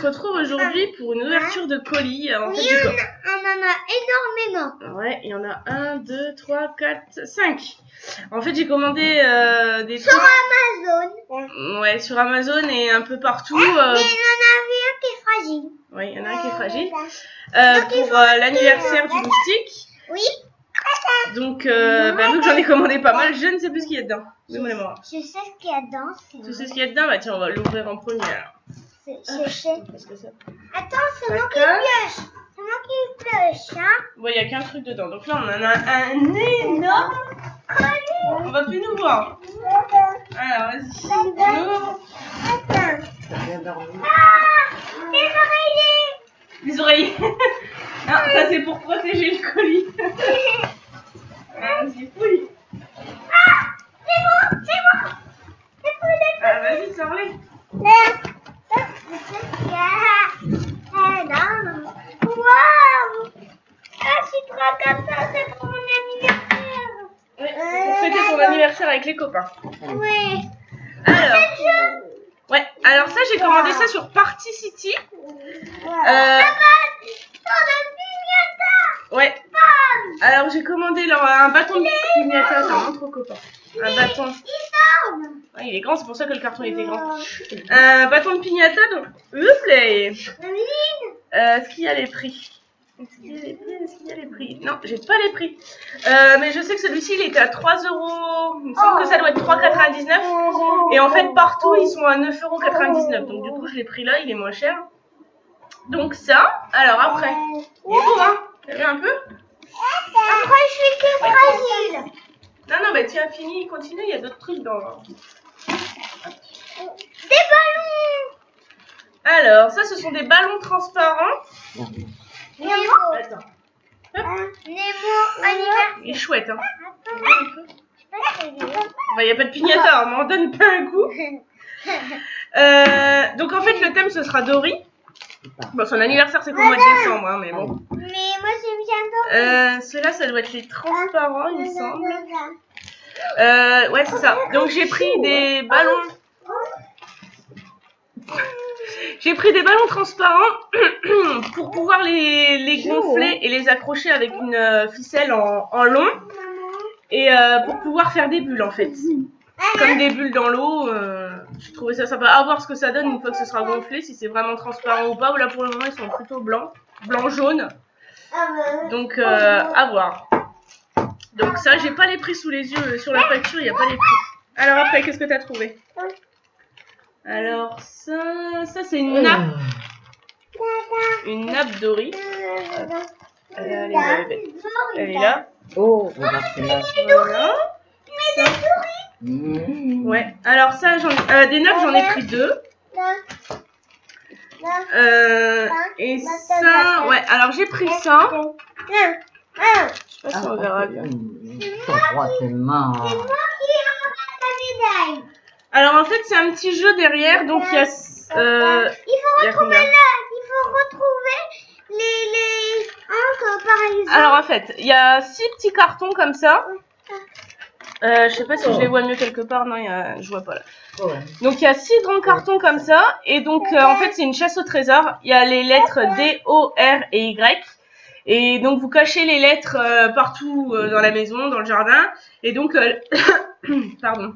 retrouve aujourd'hui pour une ouverture de colis. En fait, on en a énormément. Ouais, il y en a 1, 2, 3, 4, 5. En fait, j'ai commandé des sur trucs... Amazon. Ouais, sur Amazon et un peu partout. Mais il y en a un qui est fragile. Oui, il y en a un qui est fragile. Donc, pour l'anniversaire du moustique. Oui. Donc, vu que j'en ai commandé pas mal, je ne sais plus ce qu'il y a dedans. Je sais ce qu'il y a dedans. Tu sais ce qu'il y a dedans? Bah tiens, on va l'ouvrir en premier alors. Qu'est-ce que c'est? Attends, c'est moi qui pioche. C'est moi qui pioche, hein. Bon, il n'y a qu'un truc dedans. Donc là, on en a un énorme. On va plus nous voir. Alors, vas-y. Attends. Les oreillers. Les oreillers. Non, ça c'est pour protéger le colis. Vas-y, fouille. C'est moi. Ah, vas-y, sors-les. Waouh! Ah, je suis trop contente, c'est pour mon anniversaire. Oui, c'est pour fêter ton anniversaire avec les copains. Oui. Alors, ouais, alors ça, j'ai commandé ça sur Party City. Ouais. Alors, j'ai commandé un bâton de piñata. Ça montre aux copains. Un bâton. Ah, il est grand, c'est pour ça que le carton était grand. Un bâton de piñata, donc. Est-ce qu'il y a les prix? Est-ce qu'il y a les prix? Non, j'ai pas les prix. Mais je sais que celui-ci, il était à 3 €. Il me semble que ça doit être 3,99 €. Et en fait, partout, ils sont à 9,99 €. Donc, du coup, je l'ai pris là, il est moins cher. Donc, ça. Alors, après. Il est beau, hein? T'as vu un peu? Après, je suis que fragile. Non, bah, tu as fini, continue, il y a d'autres trucs dans. Des ballons. Alors, ça, ce sont des ballons transparents. Nemo. Attends. Nemo anniversaire. Il est chouette, hein. Bah, Bah, il n'y a pas de piñata, on m'en donne pas un coup. Donc, en fait, le thème, ce sera Dory. Bon, son anniversaire, c'est qu'au mois de décembre, hein, mais bon. Mais moi, j'aime bien Dory. Ceux-là, ça doit être les transparents, il me semble. Ouais, c'est ça. Donc, j'ai pris des ballons. J'ai pris des ballons transparents pour pouvoir les gonfler et les accrocher avec une ficelle en long. Et pour pouvoir faire des bulles, en fait. Comme des bulles dans l'eau. J'ai trouvé ça sympa. À voir ce que ça donne une fois que ce sera gonflé, si c'est vraiment transparent ou pas. Là, pour le moment, ils sont plutôt blanc-jaune. Donc, à voir. Donc ça, j'ai pas les prix sous les yeux. Sur la facture, il n'y a pas les prix. Alors après, qu'est-ce que tu as trouvé? Alors ça c'est une nappe. Une nappe Dory. Elle est là. Oh, regarde, c'est là. Voilà. Ouais. Alors ça, des nappes, j'en ai pris 2. Et ça, ouais. Alors j'ai pris ça. Je sais pas si on verra bien. C'est moi qui remporte la médaille. Alors en fait, c'est un petit jeu derrière, donc il y a. Il faut retrouver les encres, par exemple. Alors en fait, il y a 6 petits cartons comme ça. Je sais pas si je les vois mieux quelque part. Non, je vois pas là. Donc il y a 6 grands cartons comme ça. Et donc en fait, c'est une chasse au trésor. Il y a les lettres D, O, R et Y. Et donc vous cachez les lettres partout dans la maison, dans le jardin. Et donc, pardon.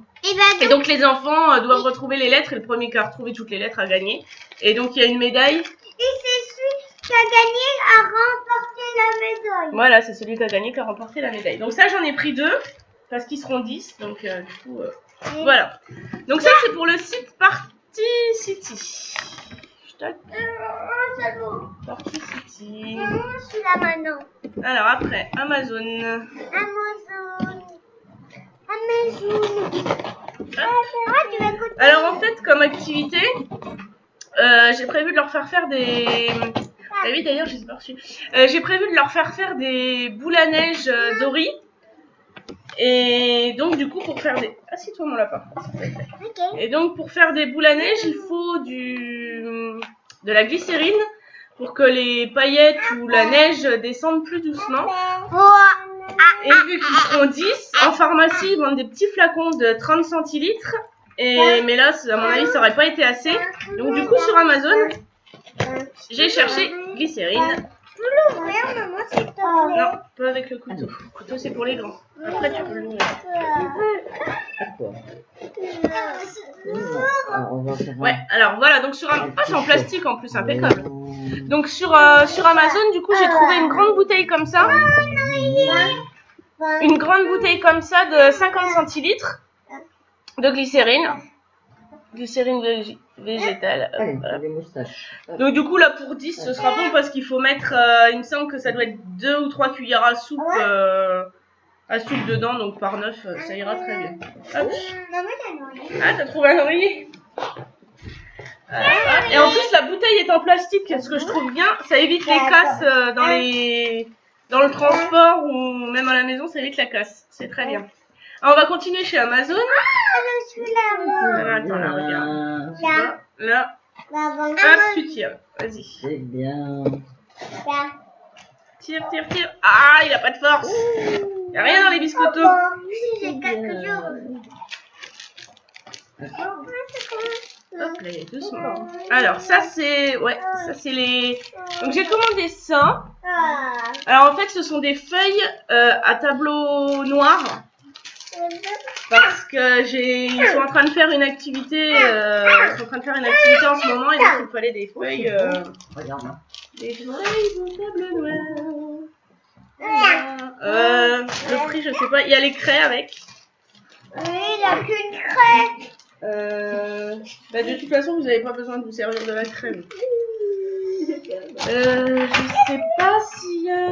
Et donc les enfants doivent retrouver les lettres. Et le premier qui a retrouvé toutes les lettres a gagné. Et donc il y a une médaille. Et c'est celui qui a gagné à remporter la médaille. Voilà, c'est celui qui a gagné qui a remporté la médaille. Donc ça, j'en ai pris 2. Parce qu'ils seront 10. Donc du coup, voilà. Donc ça, c'est pour le site Party City. Party City. Je suis là maintenant. Alors après, Amazon. Alors en fait, comme activité, j'ai prévu de leur faire des... Ah oui, d'ailleurs, je les ai pas reçus. J'ai prévu de leur faire des boules à neige Dory. Et donc, du coup, pour faire des... Assieds-toi, mon lapin. Et donc, pour faire des boules à neige, il faut de la glycérine pour que les paillettes ou la neige descendent plus doucement. Et vu qu'ils seront 10, en pharmacie, ils vendent des petits flacons de 30 centilitres. Mais là, à mon avis, ça aurait pas été assez. Donc, du coup, sur Amazon, J'ai cherché glycérine. Tu peux l'ouvrir, maman, s'il te plaît? Non, pas avec le couteau. Le couteau, c'est pour les grands. Après, tu peux l'ouvrir. D'accord. On va faire Ouais, alors voilà, donc sur un... Ah, c'est en plastique en plus, impeccable. Donc sur Amazon, du coup, j'ai trouvé une grande bouteille comme ça. Une grande bouteille comme ça de 50 centilitres de glycérine. Glycérine végétale. Allez, Voilà. des moustaches. Donc du coup, là, pour 10, ce sera bon parce qu'il faut mettre... il me semble que ça doit être 2 ou 3 cuillères à soupe dedans. Donc par 9, ça ira très bien. Hop. Ah, t'as trouvé un oreiller? Et en plus, la bouteille est en plastique, ce que je trouve bien. Ça évite les casses dans le transport ou même à la maison, ça évite la casse. C'est très bien. Alors, on va continuer chez Amazon. Je suis là. Attends, là, regarde. Là. Là, hop, tu tires. Vas-y. C'est bien. Tire, tire, tire. Ah, il a pas de force. Il n'y a rien dans les biscottos. J'ai quelque chose. Hop, là, doucement. Alors, ça, c'est... Ouais, ça, c'est les... Donc, j'ai commandé ça. Alors, en fait, ce sont des feuilles à tableau noir. Parce que ils sont en train de faire une activité, en ce moment et donc il me fallait des feuilles, Regarde là. des feuilles au tableau noir. Le prix je sais pas, il y a les craies avec. Oui, il a qu'une craie. Bah de toute façon vous n'avez pas besoin de vous servir de la crème. Je sais pas s'il y a...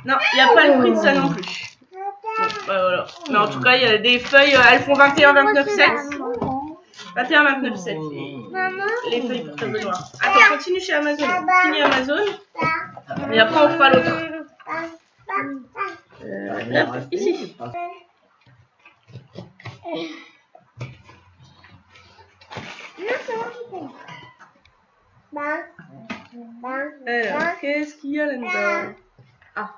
Non, il n'y a pas le prix de ça non plus. Bon, voilà. Mais en tout cas, il y a des feuilles, elles font 21,29,7. 21,29,7 les feuilles pour tableau noir. Attends, continue chez Amazon. Fini Amazon. Et après, on fera l'autre. Hop, ici. Alors, qu'est-ce qu'il y a là-dedans? Ah.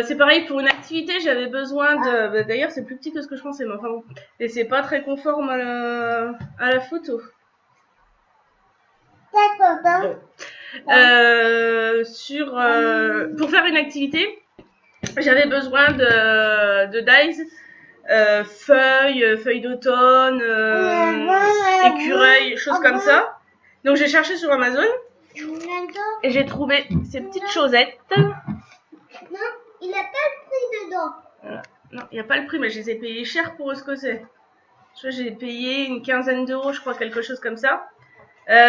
C'est pareil pour une activité, j'avais besoin de... Bah, d'ailleurs, c'est plus petit que ce que je pensais, mais enfin bon. Et c'est pas très conforme à la photo. Bon. Pour faire une activité, j'avais besoin de dyes, feuilles d'automne, écureuils, choses comme ça. Donc j'ai cherché sur Amazon et j'ai trouvé ces petites chosettes. Non, il n'a pas le prix dedans. Voilà. Non, il n'y a pas le prix, mais je les ai payés cher pour ce que c'est. J'ai payé une quinzaine d'euros, je crois, quelque chose comme ça.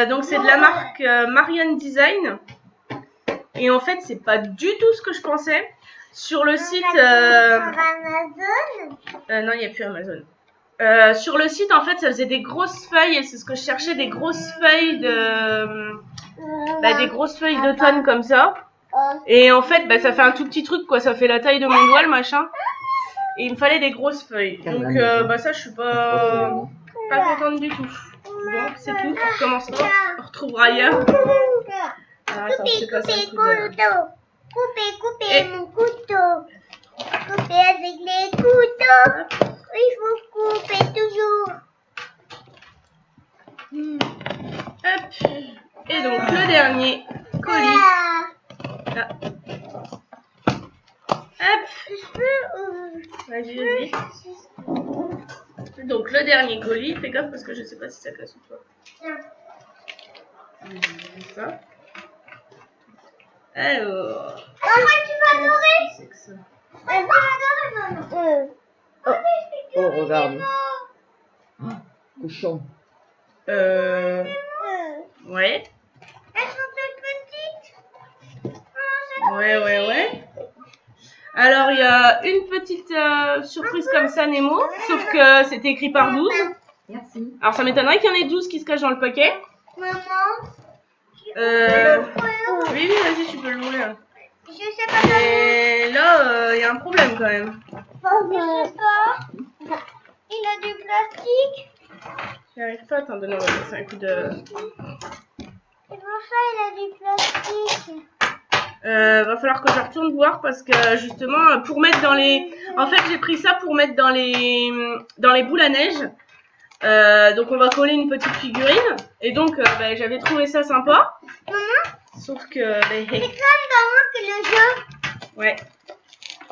Donc c'est de la marque Marianne Design. Et en fait, c'est pas du tout ce que je pensais. Sur le site... Amazon. Non, il n'y a plus Amazon. Sur le site, en fait, ça faisait des grosses feuilles. Et c'est ce que je cherchais, des grosses feuilles des grosses feuilles d'automne comme ça. Et en fait, ça fait un tout petit truc, quoi. Ça fait la taille de mon doigt, le machin. Et il me fallait des grosses feuilles. Donc, ça, je suis pas contente du tout. Bon, c'est tout. On recommencera. On retrouvera ailleurs. Alors, attends, c'est pas ça le coup de... Coupez mon couteau. Coupez avec les couteaux. Il faut couper toujours. Hop. Et donc, le dernier colis. Là. Hop. Vas-y. Donc, le dernier colis. Fais gaffe parce que je sais pas si ça casse ou pas. Ça. Alors. Maman, tu vas adorer. C'est que ça. Tu vas adorer, maman. Oh, regarde. Cochon. Ouais. Elles sont toutes petites. Ouais. Alors, il y a une petite surprise comme ça, Nemo. Sauf que c'était écrit par 12. Merci. Alors, ça m'étonnerait qu'il y en ait 12 qui se cachent dans le paquet. Maman. Oui, vas-y, tu peux l'ouvrir. Je sais pas. Et là, il y a un problème quand même. Je sais pas. Il a du plastique. J'y arrive pas. Attends, donne-moi un coup de... C'est pour ça il a du plastique. Va falloir que je retourne voir parce que justement, pour mettre dans les... En fait, j'ai pris ça pour mettre dans les boules à neige. Donc on va coller une petite figurine. Et donc bah, j'avais trouvé ça sympa. Sauf que... Bah, C'est comme dans que le jeu, ouais.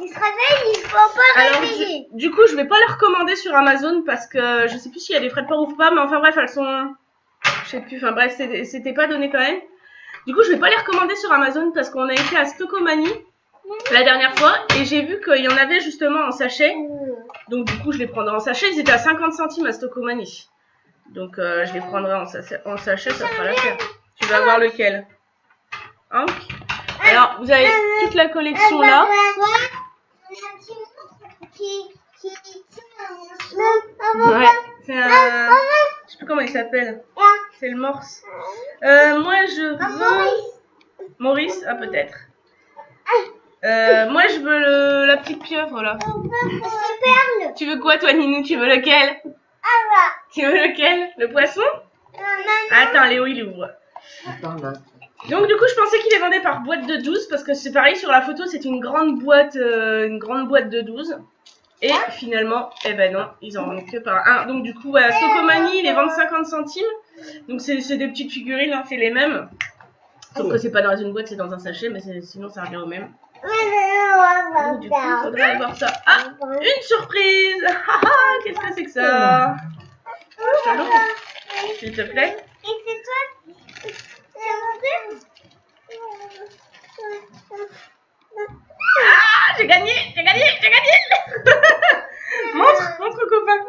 il se réveille, il faut pas Alors réveiller. du coup je vais pas les recommander sur Amazon parce que je sais plus s'il y a des frais de port ou pas. Mais enfin bref elles sont... Je sais plus, enfin bref c'était pas donné quand même. Du coup je vais pas les recommander sur Amazon parce qu'on a été à Stockomanie la dernière fois. Et j'ai vu qu'il y en avait justement en sachet. Donc du coup je les prendrai en sachet. Ils étaient à 50 centimes à Stockomanie. Donc je les prendrai en sachet, ça fera l'affaire. Tu vas voir lequel. Hein? Alors vous avez toute la collection là. Ouais, c'est un... Je sais plus comment il s'appelle. C'est le morse. Moi je veux... Maurice, ah peut-être. Moi je veux la petite pieuvre là. Perle. Tu veux quoi toi Ninou? Tu veux lequel? Tu veux lequel? Le poisson? Attends Léo il ouvre. Attends, là. Donc du coup je pensais qu'il les vendait par boîte de 12 parce que c'est pareil sur la photo c'est une grande boîte de 12 et finalement eh ben non ils en vendent que par un. Donc du coup à Stockomanie ils les vendent 50 centimes donc c'est des petites figurines hein, c'est les mêmes sauf que c'est pas dans une boîte c'est dans un sachet mais sinon ça revient au même. Donc du coup il faudrait aller voir ça. Ah une surprise. Qu'est-ce que c'est que ça? Je te l'ouvre s'il te plaît. Et c'est toi? Ah, j'ai gagné. montre copain.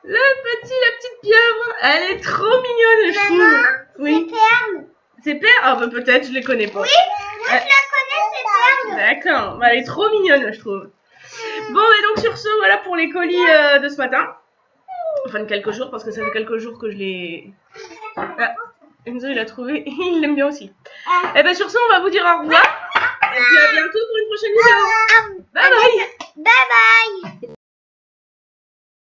La petite pieuvre, elle est trop mignonne, je trouve. Oui. Perle. C'est Perle? Ah bah peut-être, je les connais pas. Oui, moi je la connais, c'est Perle. D'accord, bah, elle est trop mignonne, je trouve. Bon, et donc sur ce, voilà pour les colis de ce matin. Enfin de quelques jours, parce que ça fait quelques jours que je les... Ah, Enzo il a trouvé, il l'aime bien aussi. Et ben sur ce, on va vous dire au revoir. Et puis à bientôt pour une prochaine vidéo. Bye bye. Bye bye.